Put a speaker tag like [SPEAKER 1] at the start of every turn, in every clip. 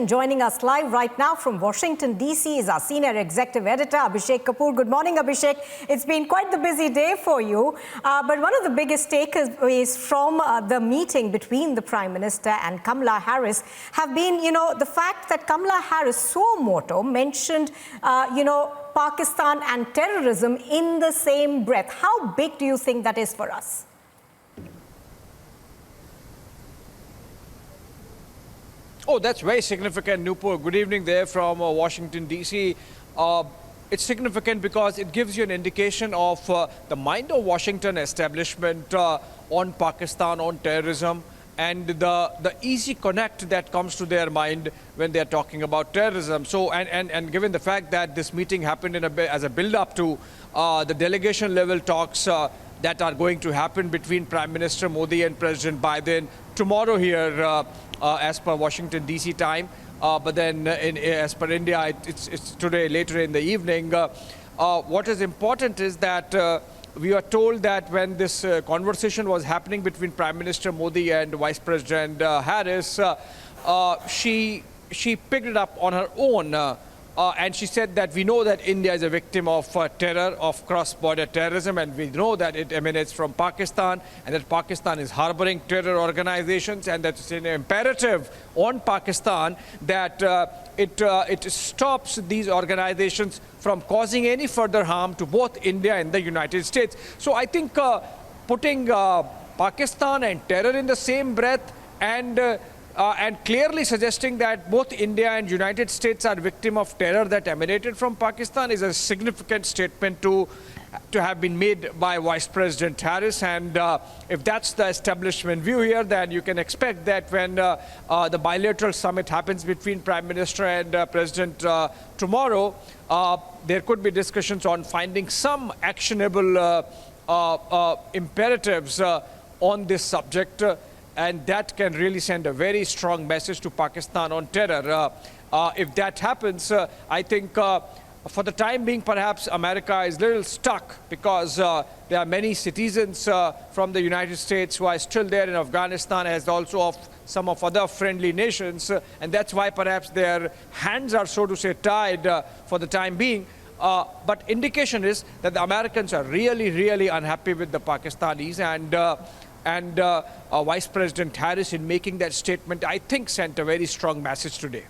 [SPEAKER 1] Joining us live right now from Washington, D.C. is our senior executive editor, Abhishek Kapoor. Good morning, Abhishek. It's been quite the busy day for you. But one of the biggest takeaways from the meeting between the Prime Minister and Kamala Harris have been, the fact that Kamala Harris, suo motu, mentioned, Pakistan and terrorism in the same breath. How big do you think that is for us?
[SPEAKER 2] Oh, that's very significant, Nupur. Good evening there from Washington, D.C. It's significant because it gives you an indication of the mind of Washington establishment on Pakistan, on terrorism, and the easy connect that comes to their mind when they're talking about terrorism. So, and given the fact that this meeting happened as a build-up to the delegation level talks that are going to happen between Prime Minister Modi and President Biden tomorrow here, as per Washington, D.C. time. But then as per India, it's today, later in the evening. What is important is that we are told that when this conversation was happening between Prime Minister Modi and Vice President Harris, she picked it up on her own. And she said that we know that India is a victim of terror, of cross-border terrorism, and we know that it emanates from Pakistan, and that Pakistan is harboring terror organizations, and that it's an imperative on Pakistan that it stops these organizations from causing any further harm to both India and the United States. So I think putting Pakistan and terror in the same breath and clearly suggesting that both India and United States are victim of terror that emanated from Pakistan is a significant statement to have been made by Vice President Harris. And if that's the establishment view here, then you can expect that when the bilateral summit happens between Prime Minister and President tomorrow, there could be discussions on finding some actionable imperatives on this subject. And that can really send a very strong message to Pakistan on terror. If that happens, I think for the time being, perhaps America is a little stuck because there are many citizens from the United States who are still there in Afghanistan, as also of some of other friendly nations. And that's why perhaps their hands are, so to say, tied for the time being. But indication is that the Americans are really, really unhappy with the Pakistanis, and Vice President Harris, in making that statement, I think sent a very strong message today.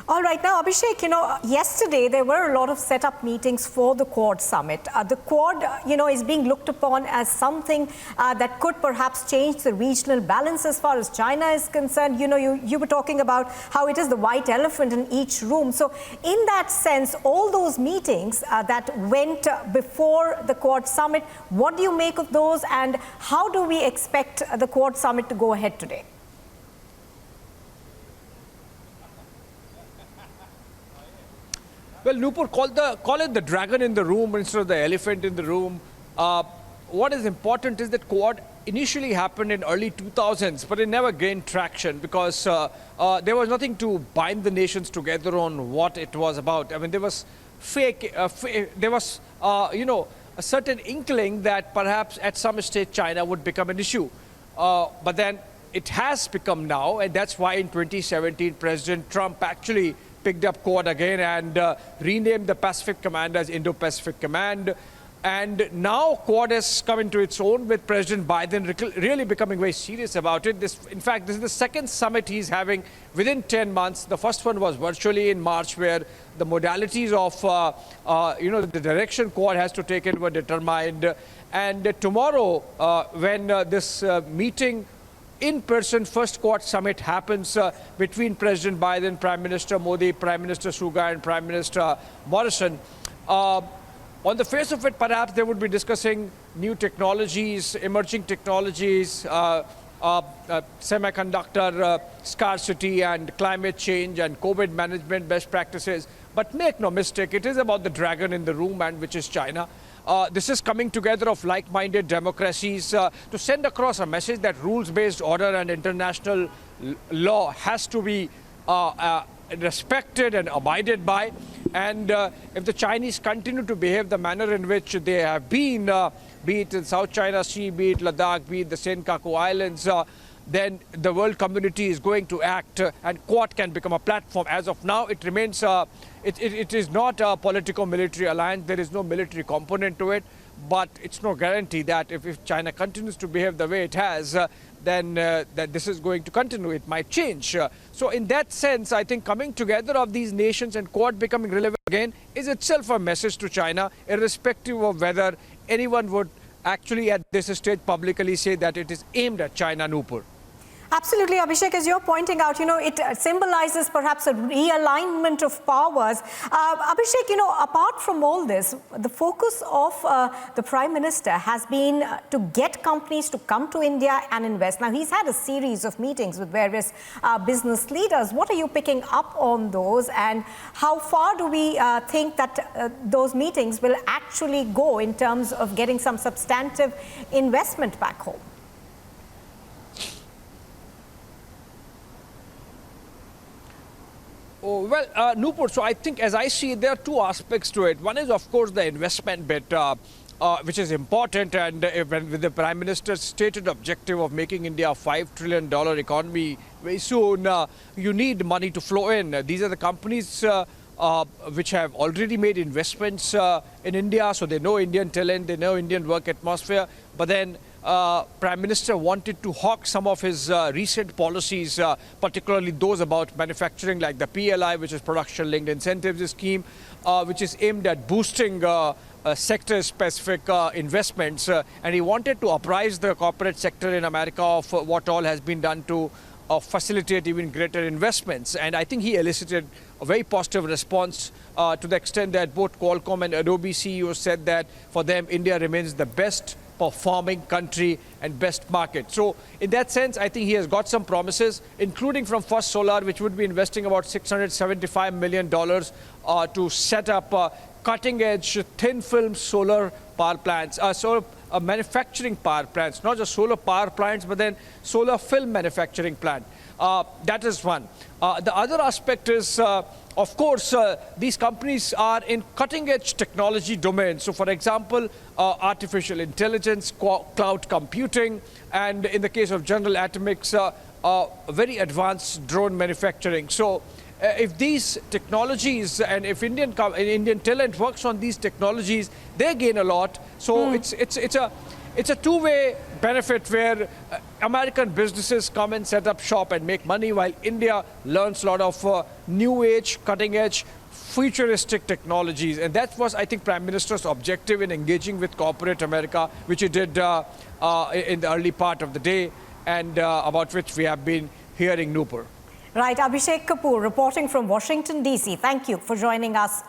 [SPEAKER 1] All right. Now, Abhishek, yesterday there were a lot of set-up meetings for the Quad summit. The Quad, is being looked upon as something that could perhaps change the regional balance as far as China is concerned. You were talking about how it is the white elephant in each room. So in that sense, all those meetings that went before the Quad summit, what do you make of those, and how do we expect the Quad summit to go ahead today?
[SPEAKER 2] Well, Nupur, call it the dragon in the room instead of the elephant in the room. What is important is that Quad initially happened in early 2000s, but it never gained traction because there was nothing to bind the nations together on what it was about. I mean, there was a certain inkling that perhaps at some stage China would become an issue. But then it has become now, and that's why in 2017 President Trump actually picked up Quad again and renamed the Pacific Command as Indo-Pacific Command. And now Quad has come into its own with President Biden really becoming very serious about it. In fact, this is the second summit he's having within 10 months. The first one was virtually in March, where the modalities of, the direction Quad has to take in were determined. And tomorrow, when this meeting in-person first Quad summit happens between President Biden, Prime Minister Modi, Prime Minister Suga, and Prime Minister Morrison. On the face of it, perhaps they would be discussing new technologies, emerging technologies, semiconductor scarcity and climate change and COVID management best practices. But make no mistake, it is about the dragon in the room, and which is China. This is coming together of like-minded democracies to send across a message that rules-based order and international law has to be respected and abided by. And if the Chinese continue to behave the manner in which they have been, be it in South China Sea, be it Ladakh, be it the Senkaku Islands, then the world community is going to act and Quad can become a platform. As of now, it remains, it is not a politico-military alliance. There is no military component to it, but it's no guarantee that if China continues to behave the way it has, then that this is going to continue. It might change. So in that sense, I think coming together of these nations and Quad becoming relevant again is itself a message to China, irrespective of whether anyone would actually at this stage publicly say that it is aimed at China, Nupur.
[SPEAKER 1] Absolutely, Abhishek, as you're pointing out, it symbolizes perhaps a realignment of powers. Abhishek, apart from all this, the focus of the Prime Minister has been to get companies to come to India and invest. Now, he's had a series of meetings with various business leaders. What are you picking up on those, and how far do we think that those meetings will actually go in terms of getting some substantive investment back home?
[SPEAKER 2] Oh, well, Nupur, so I think as I see it, there are two aspects to it. One is, of course, the investment bit, which is important. And with the Prime Minister's stated objective of making India a $5 trillion economy very soon, you need money to flow in. These are the companies which have already made investments in India, so they know Indian talent, they know Indian work atmosphere. But then Prime Minister wanted to hawk some of his recent policies, particularly those about manufacturing, like the PLI, which is Production-Linked Incentives Scheme, which is aimed at boosting sector-specific investments. And he wanted to apprise the corporate sector in America of what all has been done to facilitate even greater investments. And I think he elicited a very positive response to the extent that both Qualcomm and Adobe CEOs said that for them, India remains the best performing country and best market. So in that sense, I think he has got some promises, including from First Solar, which would be investing about $675 million to set up cutting-edge thin-film solar power plants, manufacturing power plants, not just solar power plants, but then solar film manufacturing plant. That is one. The other aspect is, of course, these companies are in cutting-edge technology domains. So, for example, artificial intelligence, cloud computing, and in the case of General Atomics, very advanced drone manufacturing. So, if these technologies and if Indian talent works on these technologies, they gain a lot. So it's a two-way benefit where American businesses come and set up shop and make money, while India learns a lot of new age, cutting edge, futuristic technologies. And that was, I think, Prime Minister's objective in engaging with corporate America, which he did in the early part of the day, and about which we have been hearing, Nupur.
[SPEAKER 1] Right, Abhishek Kapoor reporting from Washington, D.C. Thank you for joining us